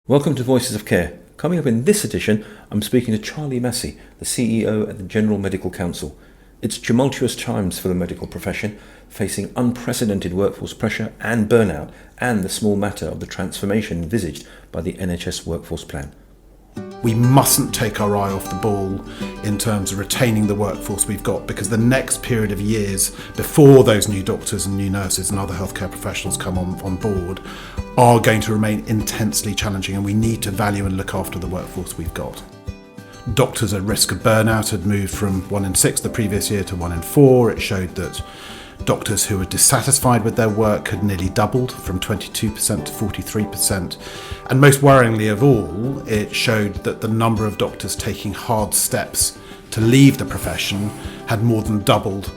Welcome to Voices of Care. Coming up in this edition, I'm speaking to Charlie Massey, the CEO at the General Medical Council. It's tumultuous times for the medical profession, facing unprecedented workforce pressure and burnout, and the small matter of the transformation envisaged by the NHS workforce plan. We mustn't take our eye off the ball in terms of retaining the workforce we've got, because the next period of years before those new doctors and new nurses and other healthcare professionals come on board are going to remain intensely challenging, and we need to value and look after the workforce we've got. Doctors at risk of burnout had moved from 1 in 6 the previous year to 1 in 4. It showed that doctors who were dissatisfied with their work had nearly doubled from 22% to 43%. And most worryingly of all, it showed that the number of doctors taking hard steps to leave the profession had more than doubled.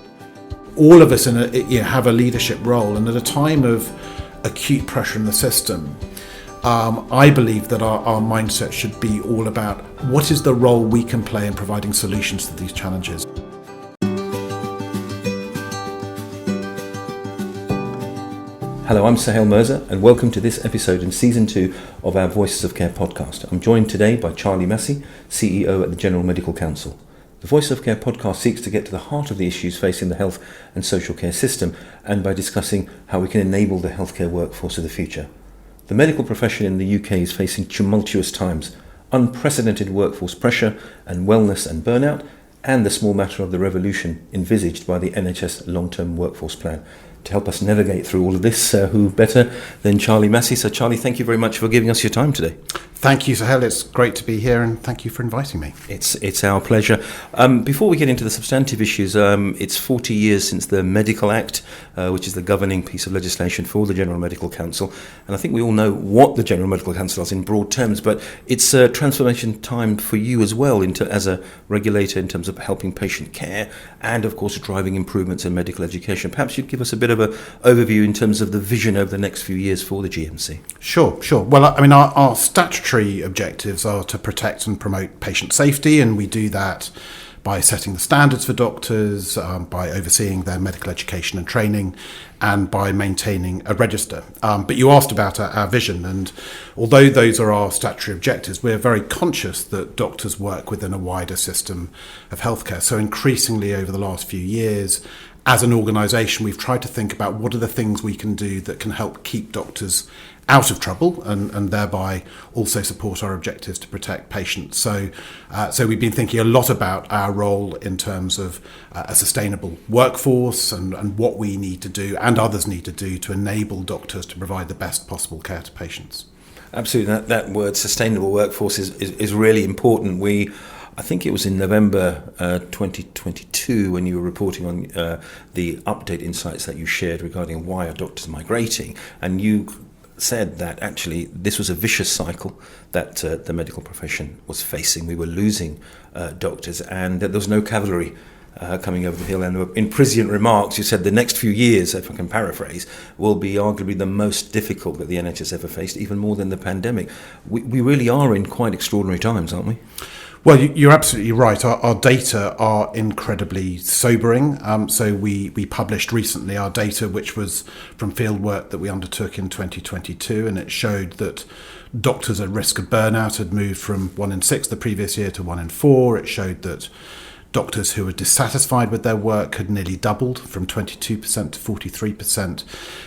All of us have a leadership role, and at a time of acute pressure in the system, I believe that our mindset should be all about what is the role we can play in providing solutions to these challenges. Hello, I'm Suhail Mirza, and welcome to this episode in Season 2 of our Voices of Care podcast. I'm joined today by Charlie Massey, CEO at the General Medical Council. The Voices of Care podcast seeks to get to the heart of the issues facing the health and social care system, and by discussing how we can enable the healthcare workforce of the future. The medical profession in the UK is facing tumultuous times, unprecedented workforce pressure and wellness and burnout, and the small matter of the revolution envisaged by the NHS long-term workforce plan. To help us navigate through all of this, who better than Charlie Massey? So Charlie, thank you very much for giving us your time today. Thank you, Suhail. It's great to be here, and thank you for inviting me. It's our pleasure. Before we get into the substantive issues, it's 40 years since the Medical Act, which is the governing piece of legislation for the General Medical Council. And I think we all know what the General Medical Council does in broad terms, but it's a transformation time for you as well as a regulator in terms of helping patient care and, of course, driving improvements in medical education. Perhaps you'd give us a bit of an overview in terms of the vision over the next few years for the GMC. Sure. Well, I mean, our statutory objectives are to protect and promote patient safety, and we do that by setting the standards for doctors, by overseeing their medical education and training, and by maintaining a register. But you asked about our vision, and although those are our statutory objectives, we're very conscious that doctors work within a wider system of healthcare. So increasingly over the last few years, as an organisation, we've tried to think about what are the things we can do that can help keep doctors out of trouble and thereby also support our objectives to protect patients. So we've been thinking a lot about our role in terms of a sustainable workforce and what we need to do and others need to do to enable doctors to provide the best possible care to patients. Absolutely. That word sustainable workforce is really important. I think it was in November 2022 when you were reporting on the update insights that you shared regarding why are doctors migrating, and you said that actually this was a vicious cycle that the medical profession was facing. We were losing doctors, and that there was no cavalry coming over the hill. And in prescient remarks, you said the next few years, if I can paraphrase, will be arguably the most difficult that the NHS ever faced, even more than the pandemic. We really are in quite extraordinary times, aren't we? Well, you're absolutely right. Our data are incredibly sobering. So we published recently our data, which was from field work that we undertook in 2022, and it showed that doctors at risk of burnout had moved from 1 in 6 the previous year to 1 in 4. It showed that doctors who were dissatisfied with their work had nearly doubled from 22% to 43%.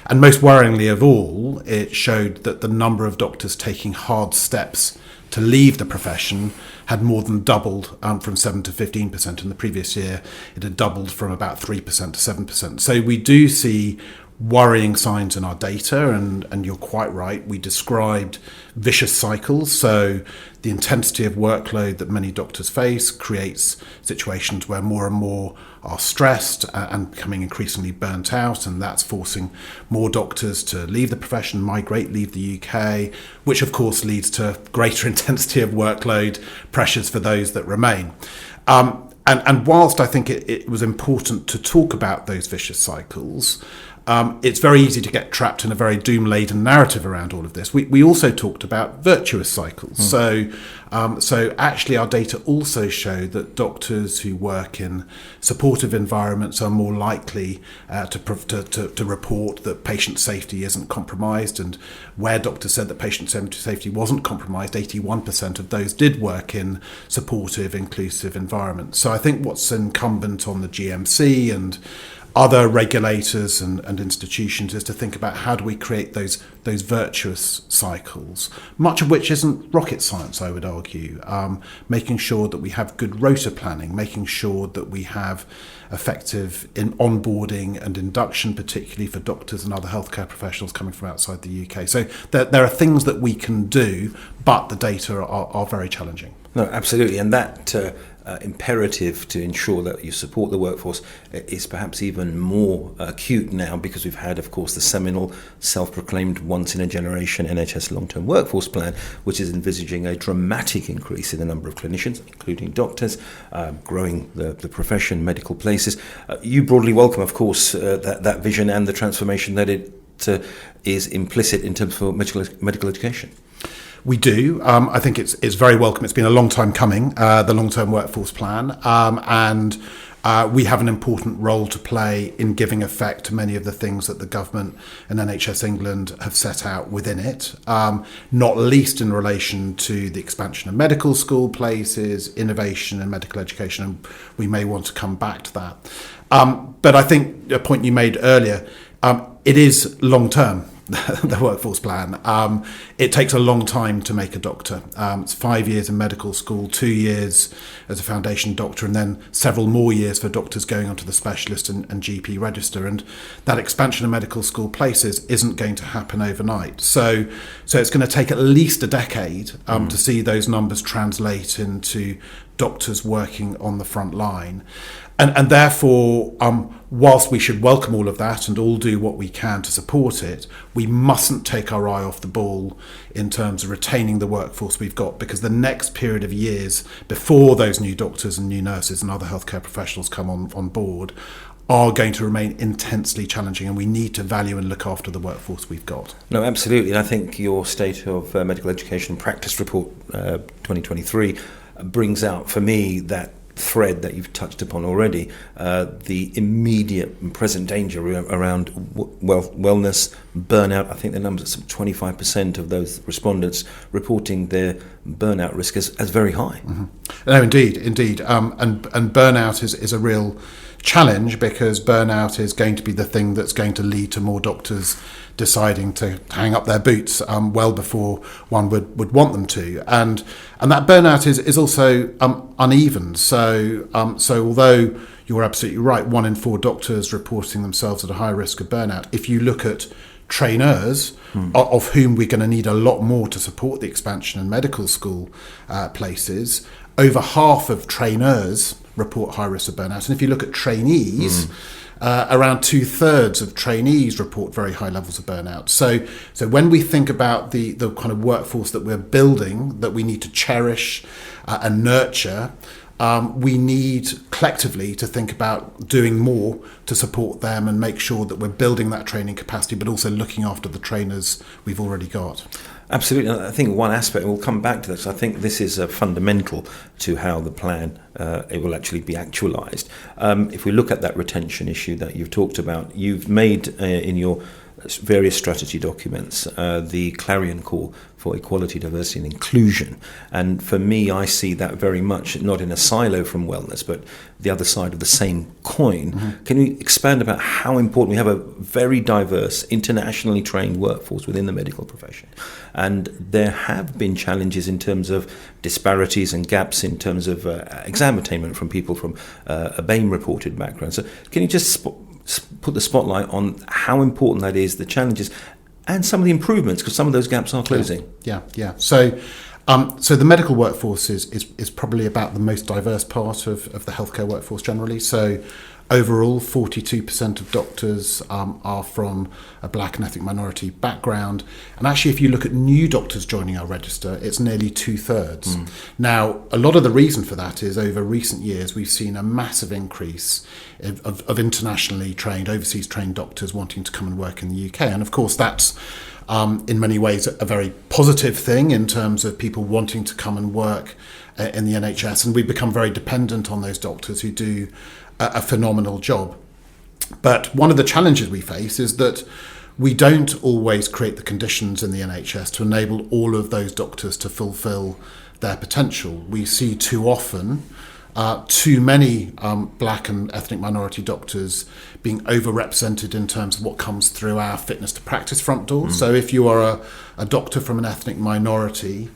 And most worryingly of all, it showed that the number of doctors taking hard steps to leave the profession had more than doubled from 7 to 15%. In the previous year, it had doubled from about 3% to 7%. So we do see worrying signs in our data, and you're quite right. We described vicious cycles. So the intensity of workload that many doctors face creates situations where more and more are stressed and becoming increasingly burnt out, and that's forcing more doctors to leave the profession, migrate, leave the UK, which of course leads to greater intensity of workload pressures for those that remain. And whilst I think it was important to talk about those vicious cycles, it's very easy to get trapped in a very doom-laden narrative around all of this. We also talked about virtuous cycles. So actually our data also show that doctors who work in supportive environments are more likely to report that patient safety isn't compromised. And where doctors said that patient safety wasn't compromised, 81% of those did work in supportive, inclusive environments. So I think what's incumbent on the GMC and other regulators and institutions is to think about how do we create those virtuous cycles, much of which isn't rocket science, I would argue. Making sure that we have good rota planning, making sure that we have effective in onboarding and induction, particularly for doctors and other healthcare professionals coming from outside the UK. So there are things that we can do, but the data are very challenging. No, absolutely. And that imperative to ensure that you support the workforce is perhaps even more acute now, because we've had, of course, the seminal self-proclaimed once-in-a-generation NHS long-term workforce plan, which is envisaging a dramatic increase in the number of clinicians, including doctors, growing the profession, medical places. You broadly welcome, of course, that vision and the transformation that it is implicit in terms of medical education. We do. I think it's very welcome. It's been a long time coming, the long-term workforce plan, and we have an important role to play in giving effect to many of the things that the government and NHS England have set out within it, not least in relation to the expansion of medical school places, innovation in medical education, and we may want to come back to that. But I think a point you made earlier, it is long-term. The workforce plan. It takes a long time to make a doctor. It's 5 years in medical school, 2 years as a foundation doctor, and then several more years for doctors going onto the specialist and GP register. And that expansion of medical school places isn't going to happen overnight. So it's going to take at least a decade to see those numbers translate into doctors working on the front line. And therefore, whilst we should welcome all of that and all do what we can to support it, we mustn't take our eye off the ball in terms of retaining the workforce we've got, because the next period of years before those new doctors and new nurses and other healthcare professionals come on board are going to remain intensely challenging, and we need to value and look after the workforce we've got. No, absolutely. And I think your State of Medical Education Practice Report 2023 brings out for me that thread that you've touched upon already, the immediate and present danger around wellness, burnout. I think the numbers are some 25% of those respondents reporting their burnout risk as very high. Mm-hmm. No, indeed. And burnout is a real challenge, because burnout is going to be the thing that's going to lead to more doctors deciding to hang up their boots well before one would want them to, and that burnout is also uneven. So although you're absolutely right, 1 in 4 doctors reporting themselves at a high risk of burnout, if you look at trainers, of whom we're going to need a lot more to support the expansion in medical school places, over half of trainers report high risk of burnout. And if you look at trainees, around 2/3 of trainees report very high levels of burnout. So when we think about the kind of workforce that we're building, that we need to cherish and nurture, we need collectively to think about doing more to support them and make sure that we're building that training capacity, but also looking after the trainers we've already got. Absolutely. I think one aspect, and we'll come back to this, I think this is fundamental to how the plan it will actually be actualised. If we look at that retention issue that you've talked about, you've made in your various strategy documents the clarion call for equality, diversity and inclusion. And for me, I see that very much not in a silo from wellness, but the other side of the same coin. Mm-hmm. Can you expand about how important we have a very diverse, internationally trained workforce within the medical profession? And there have been challenges in terms of disparities and gaps in terms of exam attainment from people from a BAME reported background. So can you just put the spotlight on how important that is, the challenges, and some of the improvements, because some of those gaps are closing. Yeah. So the medical workforce is probably about the most diverse part of the healthcare workforce generally. So Overall, 42% of doctors are from a black and ethnic minority background. And actually, if you look at new doctors joining our register, it's nearly 2/3. Now, a lot of the reason for that is over recent years, we've seen a massive increase of internationally trained, overseas trained doctors wanting to come and work in the UK. And of course, that's in many ways a very positive thing in terms of people wanting to come and work in the NHS. And we've become very dependent on those doctors who do a phenomenal job. But one of the challenges we face is that we don't always create the conditions in the NHS to enable all of those doctors to fulfil their potential. We see too often too many black and ethnic minority doctors being overrepresented in terms of what comes through our fitness to practice front door. So if you are a doctor from an ethnic minority,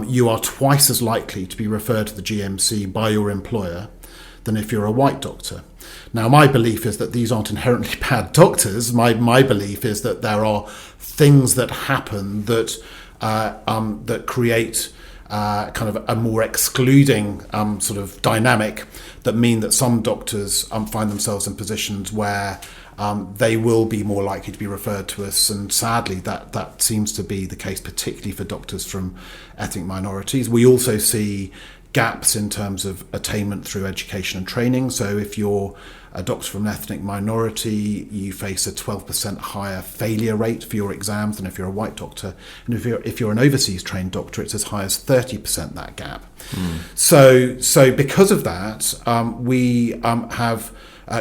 you are twice as likely to be referred to the GMC by your employer than if you're a white doctor. Now, my belief is that these aren't inherently bad doctors. My belief is that there are things that happen that that create kind of a more excluding sort of dynamic that mean that some doctors find themselves in positions where they will be more likely to be referred to us, and sadly that seems to be the case, particularly for doctors from ethnic minorities. We also see gaps in terms of attainment through education and training. So if you're a doctor from an ethnic minority, you face a 12% higher failure rate for your exams than if you're a white doctor. And if you're an overseas trained doctor, it's as high as 30% that gap. So because of that, we have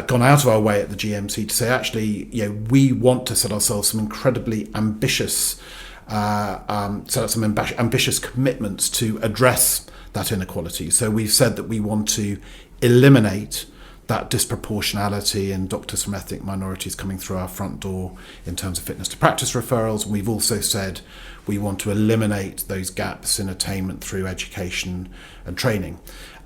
gone out of our way at the GMC to say, actually, we want to set ourselves some incredibly ambitious ambitious commitments to address that inequality. So we've said that we want to eliminate that disproportionality in doctors from ethnic minorities coming through our front door in terms of fitness to practice referrals. We've also said we want to eliminate those gaps in attainment through education and training.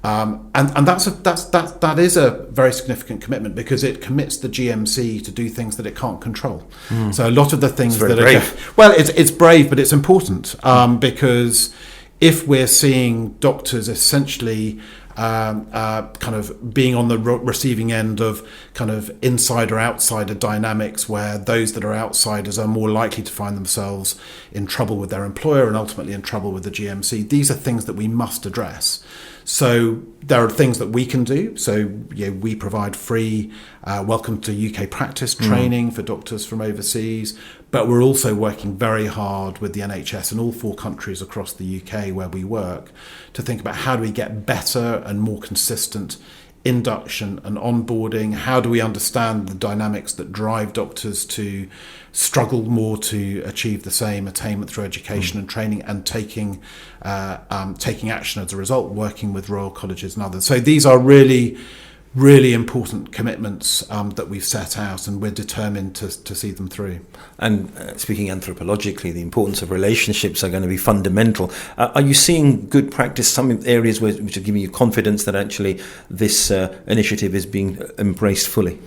And that is a very significant commitment, because it commits the GMC to do things that it can't control. So a lot of the things that it's brave, but it's important, because if we're seeing doctors essentially kind of being on the receiving end of kind of insider-outsider dynamics, where those that are outsiders are more likely to find themselves in trouble with their employer and ultimately in trouble with the GMC, these are things that we must address. So there are things that we can do. So we provide free welcome to UK practice training for doctors from overseas, but we're also working very hard with the NHS in all 4 countries across the UK where we work to think about how do we get better and more consistent induction and onboarding. How do we understand the dynamics that drive doctors to struggle more to achieve the same attainment through education and training, and taking action as a result, working with Royal Colleges and others. So these are really, really important commitments that we've set out, and we're determined to see them through. And speaking anthropologically, the importance of relationships are going to be fundamental. Are you seeing good practice, some areas which are giving you confidence that actually this initiative is being embraced fully?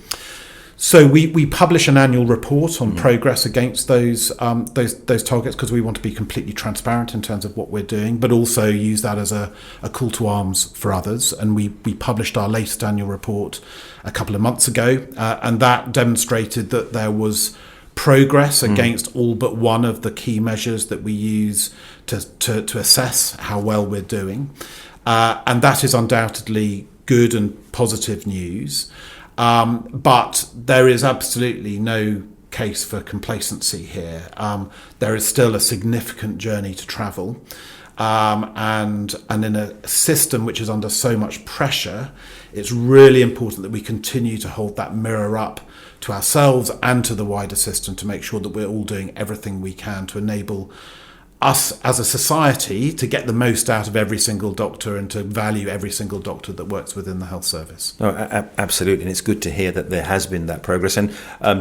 So we publish an annual report on progress against those targets, because we want to be completely transparent in terms of what we're doing, but also use that as a call to arms for others. And we published our latest annual report a couple of months ago, and that demonstrated that there was progress against all but one of the key measures that we use to assess how well we're doing. And that is undoubtedly good and positive news. But there is absolutely no case for complacency here. There is still a significant journey to travel. And in a system which is under so much pressure, it's really important that we continue to hold that mirror up to ourselves and to the wider system to make sure that we're all doing everything we can to enable us as a society to get the most out of every single doctor and to value every single doctor that works within the health service. No, absolutely, and it's good to hear that there has been that progress. And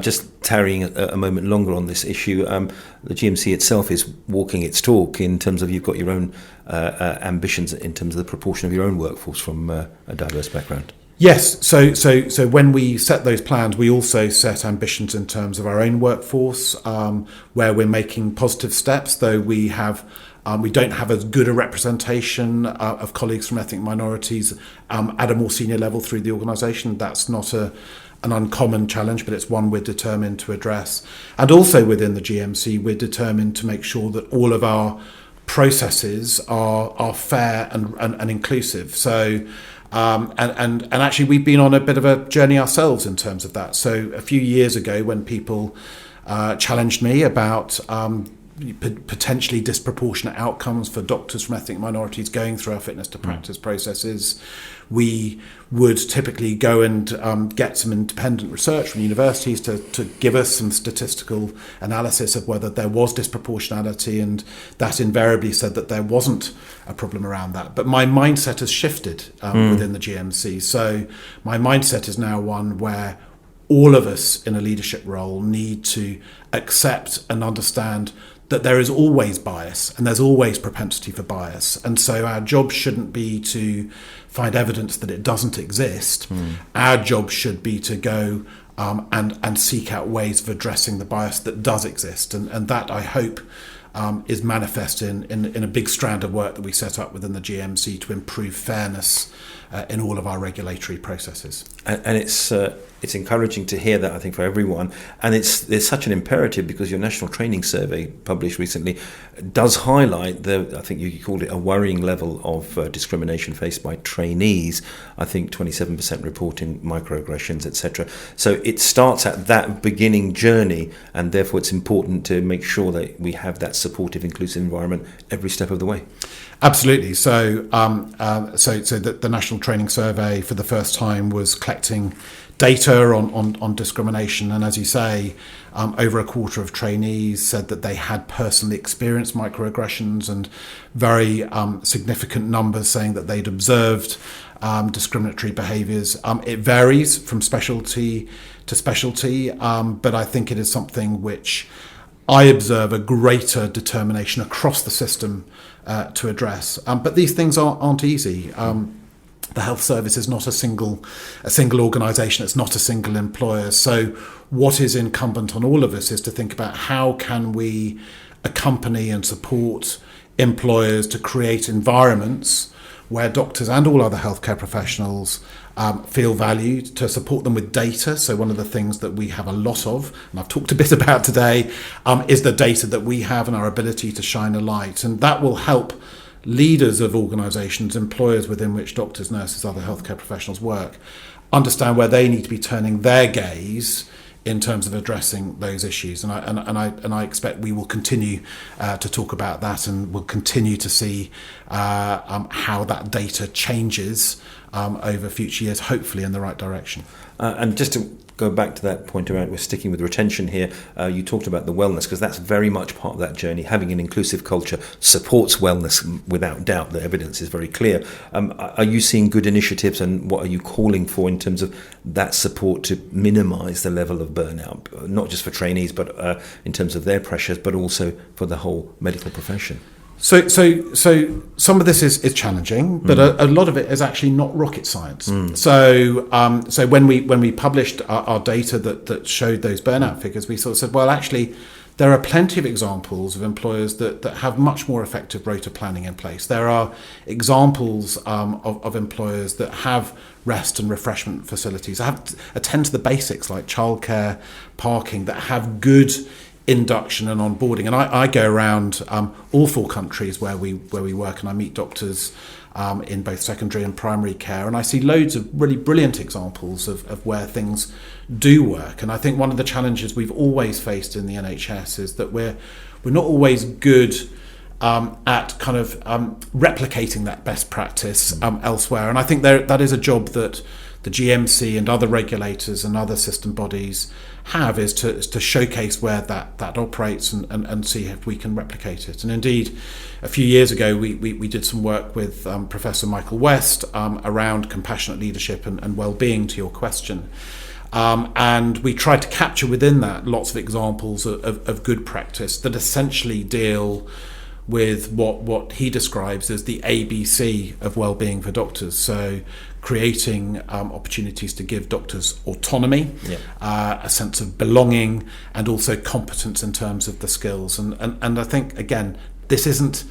just tarrying a moment longer on this issue, the GMC itself is walking its talk in terms of you've got your own ambitions in terms of the proportion of your own workforce from a diverse background. Yes, so when we set those plans, we also set ambitions in terms of our own workforce, where we're making positive steps, though we don't have as good a representation of colleagues from ethnic minorities at a more senior level through the organisation. That's not an uncommon challenge, but it's one we're determined to address. And also within the GMC, we're determined to make sure that all of our processes are fair and inclusive. So. And actually, we've been on a bit of a journey ourselves in terms of that. So a few years ago, when people challenged me about potentially disproportionate outcomes for doctors from ethnic minorities going through our fitness to practice processes, we would typically go and get some independent research from universities to give us some statistical analysis of whether there was disproportionality, and that invariably said that there wasn't a problem around that. But my mindset has shifted within the GMC. So my mindset is now one where all of us in a leadership role need to accept and understand that there is always bias and there's always propensity for bias. And so our job shouldn't be to find evidence that it doesn't exist. Our job should be to go and seek out ways of addressing the bias that does exist. And that, I hope, is manifest in a big strand of work that we set up within the GMC to improve fairness in all of our regulatory processes. And it's encouraging to hear that, I think, for everyone. And there's such an imperative, because your national training survey published recently does highlight I think you called it a worrying level of discrimination faced by trainees. I think 27% reporting microaggressions, etc. So it starts at that beginning journey, and therefore it's important to make sure that we have that supportive, inclusive environment every step of the way. Absolutely. So the National Training Survey for the first time was collecting data on discrimination, and as you say, over a quarter of trainees said that they had personally experienced microaggressions, and very significant numbers saying that they'd observed discriminatory behaviours. It varies from specialty to specialty, but I think it is something which I observe a greater determination across the system to address. But these things aren't easy. The health service is not a single organisation. It's not a single employer. So what is incumbent on all of us is to think about how can we accompany and support employers to create environments where doctors and all other healthcare professionals feel valued, to support them with data. So one of the things that we have a lot of, and I've talked a bit about today, is the data that we have and our ability to shine a light. And that will help leaders of organisations, employers within which doctors, nurses, other healthcare professionals work, understand where they need to be turning their gaze in terms of addressing those issues. And I expect we will continue to talk about that, and we'll continue to see how that data changes over future years, hopefully in the right direction. And just to go back to that point around, we're sticking with retention here, you talked about the wellness, because that's very much part of that journey. Having an inclusive culture supports wellness without doubt. The evidence is very clear. Are you seeing good initiatives, and what are you calling for in terms of that support to minimise the level of burnout, not just for trainees, but in terms of their pressures, but also for the whole medical profession? So some of this is challenging, but a lot of it is actually not rocket science. So when we published our data that showed those burnout figures, we sort of said, well, actually, there are plenty of examples of employers that have much more effective rota planning in place. There are examples of employers that have rest and refreshment facilities, attend to the basics like childcare, parking, that have good induction and onboarding. And I go around all 4 countries where we work, and I meet doctors in both secondary and primary care, and I see loads of really brilliant examples of where things do work. And I think one of the challenges we've always faced in the NHS is that we're not always good at kind of replicating that best practice elsewhere. And I think that is a job that the GMC and other regulators and other system bodies have, is to showcase where that operates and see if we can replicate it. And indeed, a few years ago, we did some work with Professor Michael West around compassionate leadership and wellbeing, to your question. And we tried to capture within that lots of examples of good practice that essentially deal with what he describes as the ABC of wellbeing for doctors. So creating opportunities to give doctors autonomy, a sense of belonging, and also competence in terms of the skills. And I think, again, this isn't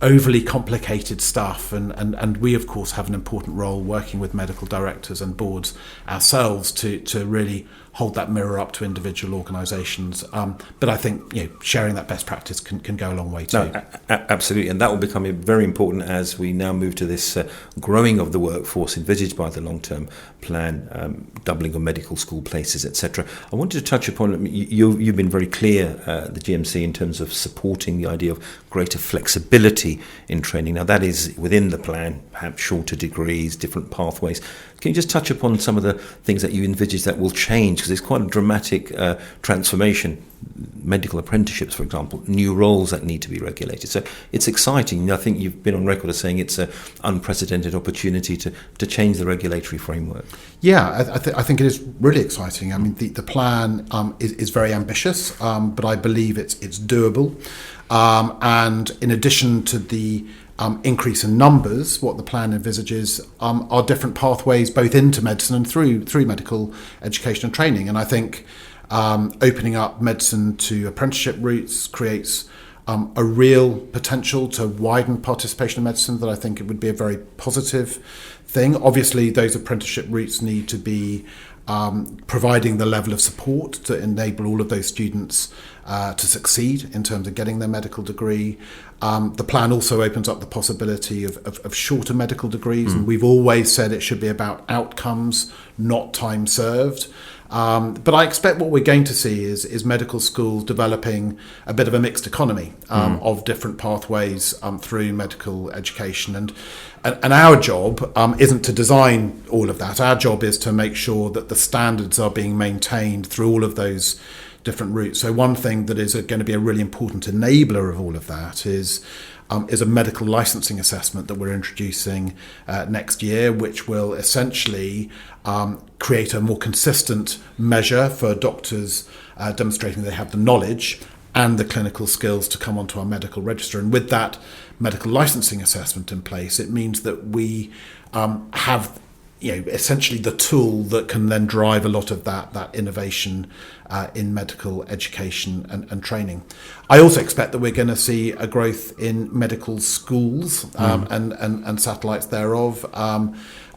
overly complicated stuff, and we of course have an important role working with medical directors and boards ourselves to really hold that mirror up to individual organisations. But I think sharing that best practice can go a long way too. No, absolutely, and that will become very important as we now move to this growing of the workforce envisaged by the long-term plan, doubling of medical school places, etc. I wanted to touch upon, you've been very clear, the GMC, in terms of supporting the idea of greater flexibility in training. Now that is within the plan, perhaps shorter degrees, different pathways. Can you just touch upon some of the things that you envisage that will change? Because it's quite a dramatic transformation. Medical apprenticeships, for example, new roles that need to be regulated. So it's exciting. I think you've been on record as saying it's an unprecedented opportunity to change the regulatory framework. Yeah, I think it is really exciting. I mean, the plan is very ambitious, but I believe it's doable. And in addition to the increase in numbers, what the plan envisages are different pathways both into medicine and through medical education and training. And I think opening up medicine to apprenticeship routes creates a real potential to widen participation in medicine that I think it would be a very positive thing. Obviously, those apprenticeship routes need to be providing the level of support to enable all of those students to succeed in terms of getting their medical degree. The plan also opens up the possibility of shorter medical degrees, and we've always said it should be about outcomes, not time served. But I expect what we're going to see is medical schools developing a bit of a mixed economy of different pathways through medical education. And our job isn't to design all of that. Our job is to make sure that the standards are being maintained through all of those different routes. So one thing that is going to be a really important enabler of all of that is a medical licensing assessment that we're introducing next year, which will essentially create a more consistent measure for doctors demonstrating they have the knowledge and the clinical skills to come onto our medical register. And with that medical licensing assessment in place, it means that we have essentially the tool that can then drive a lot of that innovation in medical education and training. I also expect that we're going to see a growth in medical schools and satellites thereof.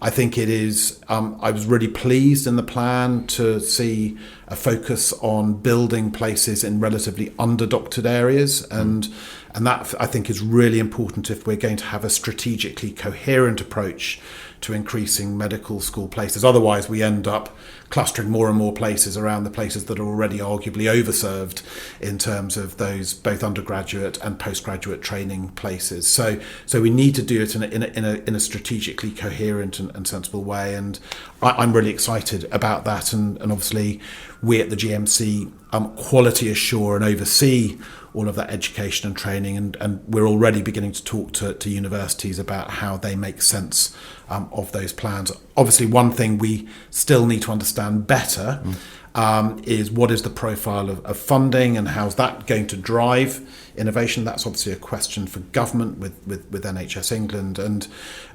I think it is, I was really pleased in the plan to see a focus on building places in relatively under-doctored areas, and that I think is really important if we're going to have a strategically coherent approach to increasing medical school places. Otherwise, we end up clustering more and more places around the places that are already arguably overserved in terms of those both undergraduate and postgraduate training places. So we need to do it in a strategically coherent and sensible way. And I'm really excited about that. And obviously, we at the GMC quality assure and oversee all of that education and training, and we're already beginning to talk to universities about how they make sense of those plans. Obviously, one thing we still need to understand better is what is the profile of funding and how's that going to drive innovation. That's obviously a question for government with NHS England, and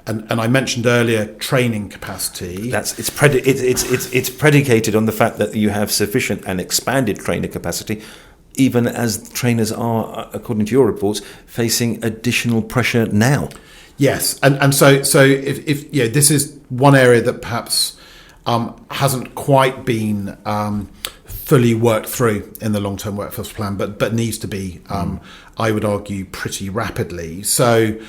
I mentioned earlier training capacity. It's predicated on the fact that you have sufficient and expanded trainer capacity, even as trainers are, according to your reports, facing additional pressure now. Yes, and so if this is one area that perhaps hasn't quite been fully worked through in the long-term workforce plan, but needs to be, I would argue, pretty rapidly. So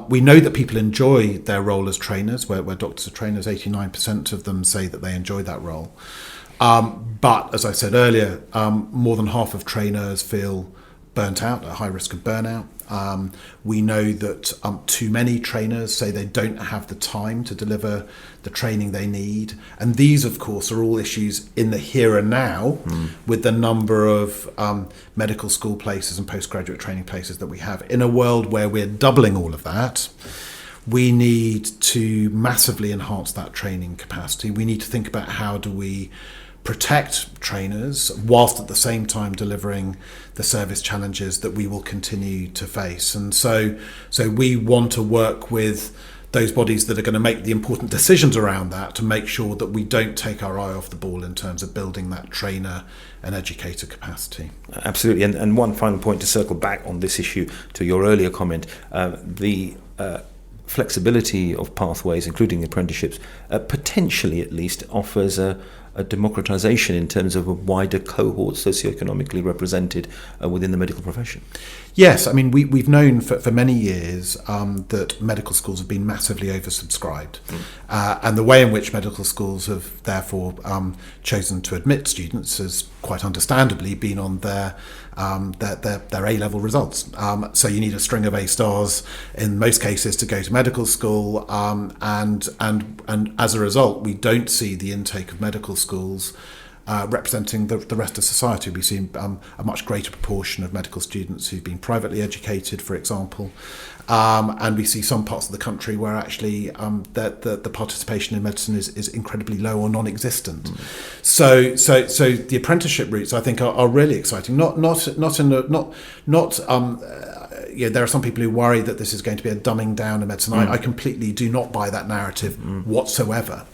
we know that people enjoy their role as trainers, where doctors are trainers. 89% of them say that they enjoy that role. But as I said earlier, more than half of trainers feel burnt out, at high risk of burnout. We know that too many trainers say they don't have the time to deliver the training they need. And these, of course, are all issues in the here and now with the number of medical school places and postgraduate training places that we have. In a world where we're doubling all of that, we need to massively enhance that training capacity. We need to think about how do we protect trainers whilst at the same time delivering the service challenges that we will continue to face. And so we want to work with those bodies that are going to make the important decisions around that to make sure that we don't take our eye off the ball in terms of building that trainer and educator capacity. Absolutely. And one final point to circle back on this issue to your earlier comment, the flexibility of pathways, including apprenticeships, potentially at least offers a democratisation in terms of a wider cohort socioeconomically represented within the medical profession. Yes, I mean, we've known for many years that medical schools have been massively oversubscribed. And the way in which medical schools have therefore chosen to admit students has quite understandably been on their A-level results. So you need a string of A stars in most cases to go to medical school, and as a result, we don't see the intake of medical schools representing the rest of society. We see a much greater proportion of medical students who've been privately educated, for example, and we see some parts of the country where actually the participation in medicine is incredibly low or non-existent. So the apprenticeship routes, I think, are really exciting. There are some people who worry that this is going to be a dumbing down of medicine. I completely do not buy that narrative whatsoever.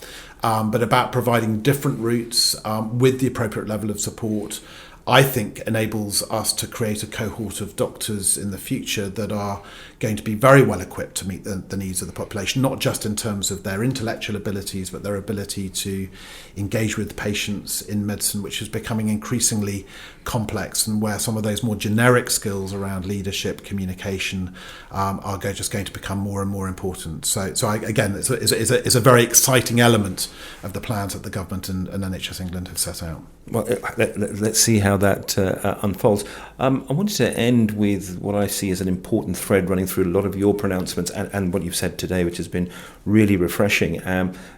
But about providing different routes with the appropriate level of support, I think enables us to create a cohort of doctors in the future that are going to be very well equipped to meet the needs of the population, not just in terms of their intellectual abilities, but their ability to engage with patients in medicine, which is becoming increasingly complex, and where some of those more generic skills around leadership, communication are just going to become more and more important. So again, it's a very exciting element of the plans that the government and NHS England have set out. Well, let's see how that unfolds. I wanted to end with what I see as an important thread running through a lot of your pronouncements and what you've said today, which has been really refreshing.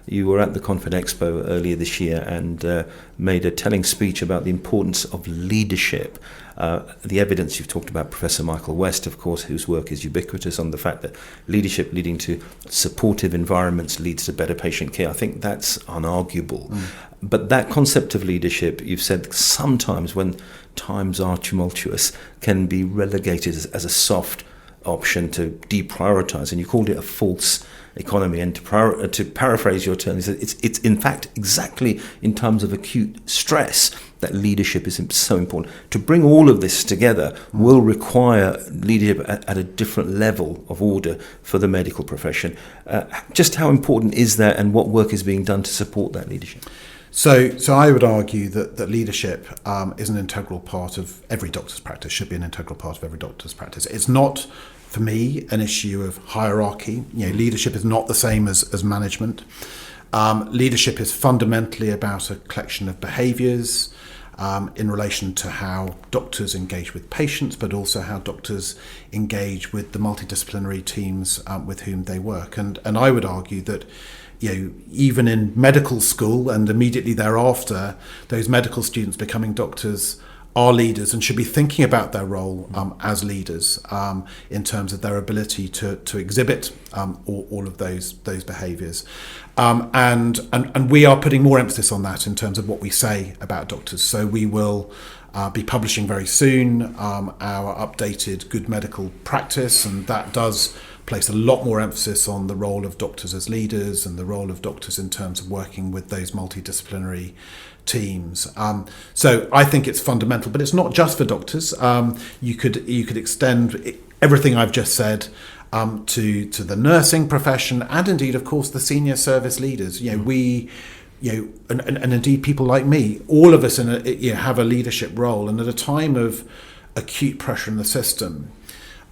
You were at the Confed Expo earlier this year and made a telling speech about the importance of leadership. The evidence you've talked about, Professor Michael West, of course, whose work is ubiquitous on the fact that leadership leading to supportive environments leads to better patient care. I think that's unarguable. But that concept of leadership, you've said sometimes when times are tumultuous, can be relegated as a soft option to deprioritise, and you called it a false economy. And to paraphrase your term, it's in fact exactly in times of acute stress that leadership is so important. To bring all of this together will require leadership at a different level of order for the medical profession. Just how important is that, and what work is being done to support that leadership? So I would argue that leadership is an integral part of every doctor's practice, should be an integral part of every doctor's practice. It's not, for me, an issue of hierarchy. Leadership is not the same as management. Leadership is fundamentally about a collection of behaviours in relation to how doctors engage with patients, but also how doctors engage with the multidisciplinary teams with whom they work. And I would argue that even in medical school and immediately thereafter, those medical students becoming doctors are leaders and should be thinking about their role as leaders in terms of their ability to exhibit all of those behaviours. And we are putting more emphasis on that in terms of what we say about doctors. So we will be publishing very soon our updated Good Medical Practice, and that does place a lot more emphasis on the role of doctors as leaders and the role of doctors in terms of working with those multidisciplinary teams. So I think it's fundamental, but it's not just for doctors. You could extend everything I've just said to the nursing profession, and indeed, of course, the senior service leaders. And indeed people like me. All of us have a leadership role, and at a time of acute pressure in the system,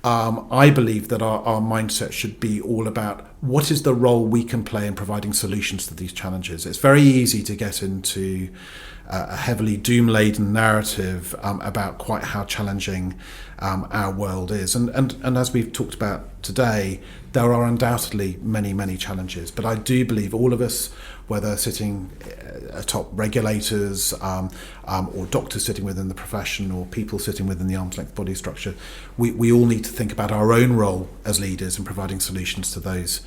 I believe that our mindset should be all about what is the role we can play in providing solutions to these challenges. It's very easy to get into a heavily doom-laden narrative about quite how challenging our world is. And as we've talked about today, there are undoubtedly many, many challenges. But I do believe all of us, whether sitting atop regulators or doctors sitting within the profession or people sitting within the arm's length body structure, we all need to think about our own role as leaders in providing solutions to those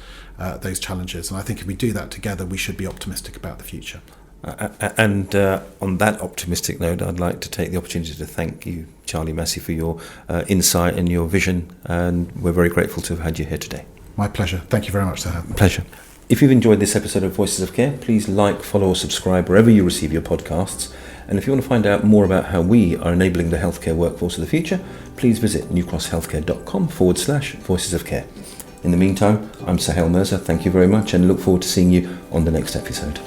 challenges. And I think if we do that together, we should be optimistic about the future. And on that optimistic note, I'd like to take the opportunity to thank you, Charlie Massey, for your insight and your vision, and we're very grateful to have had you here today. My pleasure. Thank you very much, Suhail. Pleasure. If you've enjoyed this episode of Voices of Care, please like, follow or subscribe wherever you receive your podcasts. And if you want to find out more about how we are enabling the healthcare workforce of the future, please visit newcrosshealthcare.com/Voices of Care. In the meantime, I'm Suhail Mirza. Thank you very much and look forward to seeing you on the next episode.